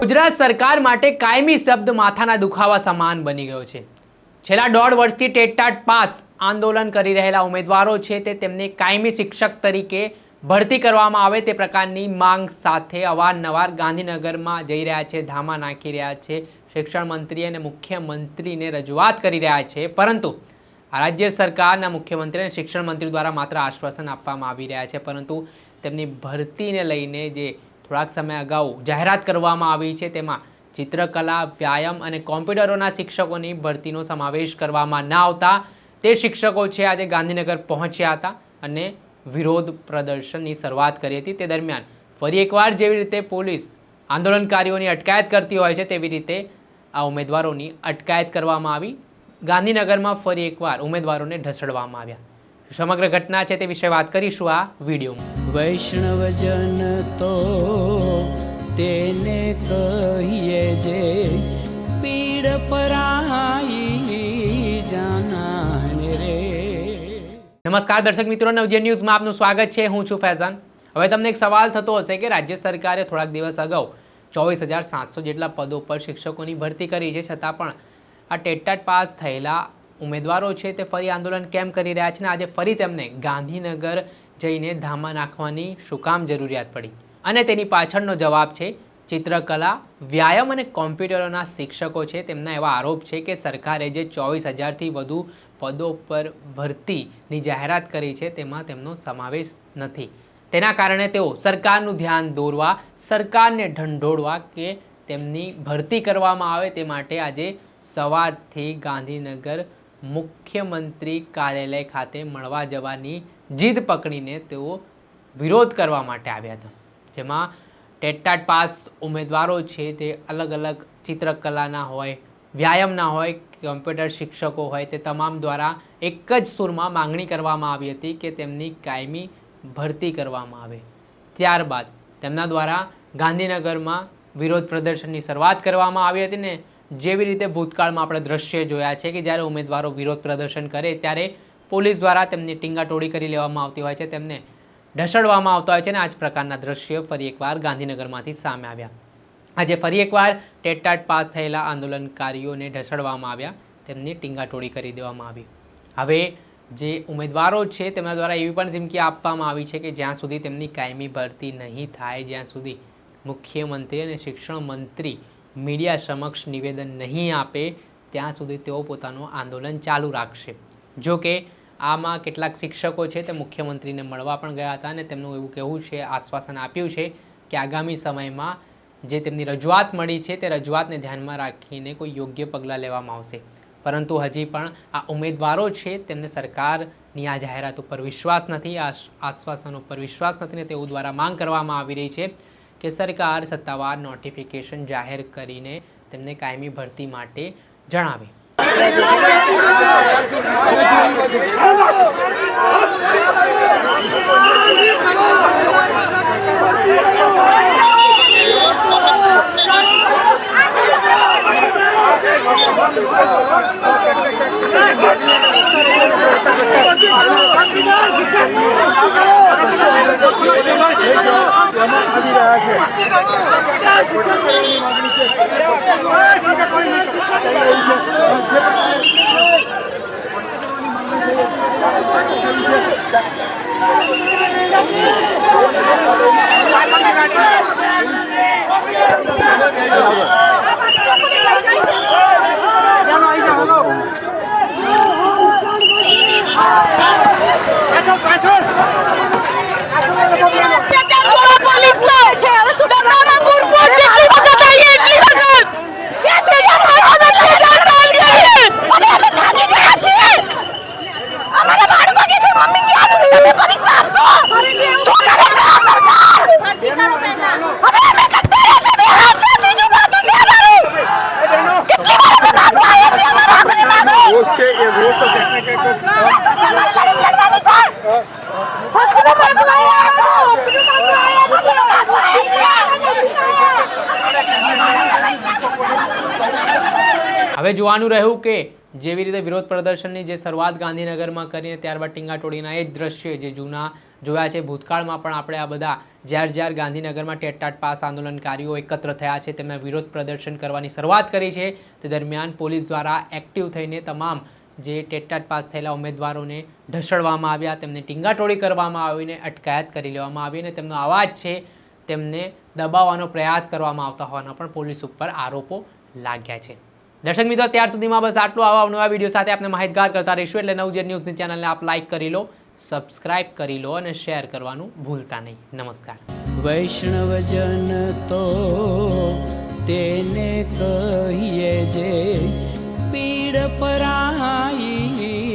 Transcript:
ગુજરાત સરકાર માટે કાયમી શબ્દ માથાના દુખાવા સમાન બની ગયો છે। છેલ્લા 1.5 વર્ષથી ટેટ પાસ આંદોલન કરી રહેલા ઉમેદવારો છે તે તેમને કાયમી શિક્ષક તરીકે ભરતી કરવામાં આવે તે પ્રકારની માંગ સાથે અવારનવાર ગાંધીનગરમાં જઈ રહ્યા છે, ધામા નાખી રહ્યા છે, શિક્ષણ મંત્રી અને મુખ્યમંત્રીને રજૂઆત કરી રહ્યા છે। પરંતુ રાજ્ય સરકારના મુખ્યમંત્રી અને શિક્ષણ મંત્રી દ્વારા માત્ર આશ્વાસન આપવામાં આવી રહ્યા છે, પરંતુ તેમની ભરતીને લઈને જે થોડાક સમય અગાઉ જાહેરાત કરવામાં આવી છે તેમાં ચિત્રકલા, વ્યાયામ અને કોમ્પ્યુટરોના શિક્ષકોની ભરતીનો સમાવેશ કરવામાં ન આવતા તે શિક્ષકો છે આજે ગાંધીનગર પહોંચ્યા હતા અને વિરોધ પ્રદર્શનની શરૂઆત કરી હતી। તે દરમિયાન ફરી એકવાર જેવી રીતે પોલીસ આંદોલનકારીઓની અટકાયત કરતી હોય છે તેવી રીતે આ ઉમેદવારોની અટકાયત કરવામાં આવી। ગાંધીનગરમાં ફરી એકવાર ઉમેદવારોને ઢસડવામાં આવ્યા। સમગ્ર ઘટના છે તે વિશે વાત કરીશું આ વિડીયોમાં। વૈષ્ણવજન તો તેને કહીએ જે પીડ પરાઈ જાનાને રે। નમસ્કાર દર્શક મિત્રો, નવજીવન ન્યૂઝમાં આપનું સ્વાગત છે। હું છું ફૈઝાન। હવે તમને એક સવાલ થતો હશે કે રાજ્ય સરકારે થોડાક દિવસ અગાઉ 24,700 જેટલા પદો પર શિક્ષકોની ભરતી કરી છે, છતાં પણ આ ટેટ પાસ થયેલા ઉમેદવારો છે તે ફરી આંદોલન કેમ કરી રહ્યા છે અને આજે ફરી તેમને ગાંધીનગર જઈને ધામા નાખવાની શું કામ જરૂરિયાત પડી? અને તેની પાછળનો જવાબ છે ચિત્રકલા, વ્યાયામ અને કોમ્પ્યુટરોના શિક્ષકો છે તેમના એવા આરોપ છે કે સરકારે જે 24,000થી વધુ પદો પર ભરતીની જાહેરાત કરી છે તેમાં તેમનો સમાવેશ નથી। તેના કારણે તેઓ સરકારનું ધ્યાન દોરવા, સરકારને ઢંઢોળવા કે તેમની ભરતી કરવામાં આવે તે માટે આજે સવારથી ગાંધીનગર મુખ્યમંત્રી કાર્યાલય ખાતે મળવા જવાની જીદ પકડીને તેઓ વિરોધ કરવા માટે આવ્યા હતા, જેમાં ટેટ પાસ ઉમેદવારો છે તે અલગ અલગ ચિત્રકલાના હોય, વ્યાયામના હોય, કોમ્પ્યુટર શિક્ષકો હોય, તે તમામ દ્વારા એક જ સૂરમાં માંગણી કરવામાં આવી હતી કે તેમની કાયમી ભરતી કરવામાં આવે। ત્યારબાદ તેમના દ્વારા ગાંધીનગરમાં વિરોધ પ્રદર્શનની શરૂઆત કરવામાં આવી હતી ને જેવી રીતે ભૂતકાળમાં આપણે દ્રશ્ય જોયા છે કે જ્યારે ઉમેદવારો વિરોધ પ્રદર્શન કરે ત્યારે પોલીસ દ્વારા તેમની ટીંગાટોળી કરી લેવામાં આવતી હોય છે, તેમને ઢસડવામાં આવતા હોય છે અને આ જ પ્રકારના દ્રશ્યો ફરી એકવાર ગાંધીનગરમાંથી સામે આવ્યા। આજે ફરી એકવાર ટેટ પાસ થયેલા આંદોલનકારીઓને ઢસડવામાં આવ્યા, તેમની ટીંગાટોળી કરી દેવામાં આવી। હવે જે ઉમેદવારો છે તેમના દ્વારા એવી પણ ધમકી આપવામાં આવી છે કે જ્યાં સુધી તેમની કાયમી ભરતી નહીં થાય, જ્યાં સુધી મુખ્યમંત્રી અને શિક્ષણ મંત્રી મીડિયા સમક્ષ નિવેદન નહીં આપે ત્યાં સુધી તેઓ પોતાનું આંદોલન ચાલુ રાખશે। જો કે આમાં કેટલાક શિક્ષકો છે તે મુખ્યમંત્રીને મળવા પણ ગયા હતા અને તેમનું એવું કહેવું છે, આશ્વાસન આપ્યું છે કે આગામી સમયમાં જે તેમની રજૂઆત મળી છે તે રજૂઆતને ધ્યાનમાં રાખીને કોઈ યોગ્ય પગલાં લેવામાં આવશે। પરંતુ હજી પણ આ ઉમેદવારો છે તેમને સરકારની આ જાહેરાત ઉપર વિશ્વાસ નથી, આ આશ્વાસન ઉપર વિશ્વાસ નથી ને તેઓ દ્વારા માંગ કરવામાં આવી રહી છે કે સરકાર સત્તાવાર નોટિફિકેશન જાહેર કરીને તેમને કાયમી ભરતી માટે જણાવે। હવે જોવાનું રહ્યું કે જેવી રીતે વિરોધ પ્રદર્શનની જે શરૂઆત ગાંધીનગરમાં કરીને ત્યારબાદ ટીંગાટોળીના એ જ દ્રશ્ય જે જૂના જોયા છે. ભૂતકાળમાં પણ આપણે આ બધા જ્યાર ગાંધીનગરમાં ટેટ પાસ આંદોલનકારીઓ એકત્ર થયા છે, તેમણે વિરોધ પ્રદર્શન કરવાની શરૂઆત કરી છે, તે દરમિયાન પોલીસ દ્વારા એક્ટિવ થઈને તમામ જે ટેટ પાસ થયેલા ઉમેદવારોને ઢસડવામાં આવ્યા, તેમને ટીંગાટોળી કરવામાં આવીને અટકાયત કરી લેવામાં આવી અને તેમનો અવાજ છે તેમને દબાવવાનો પ્રયાસ કરવામાં આવતા હોવાના પણ પોલીસ ઉપર આરોપો લાગ્યા છે. દર્શક મિત્રો, ત્યાર સુધીમાં બસ આટલું. આવા નવા વિડીયો સાથે આપણે માહિતગાર કરતા રહીશું. એટલે નવજીવન ન્યૂઝની ચેનલને આપ લાઈક કરી લો, સબસ્ક્રાઇબ કરી લો અને શેર કરવાનું ભૂલતા નહીં. નમસ્કાર. વૈષ્ણવજન તો તેને કહીએ જે પીડ પરાઈ.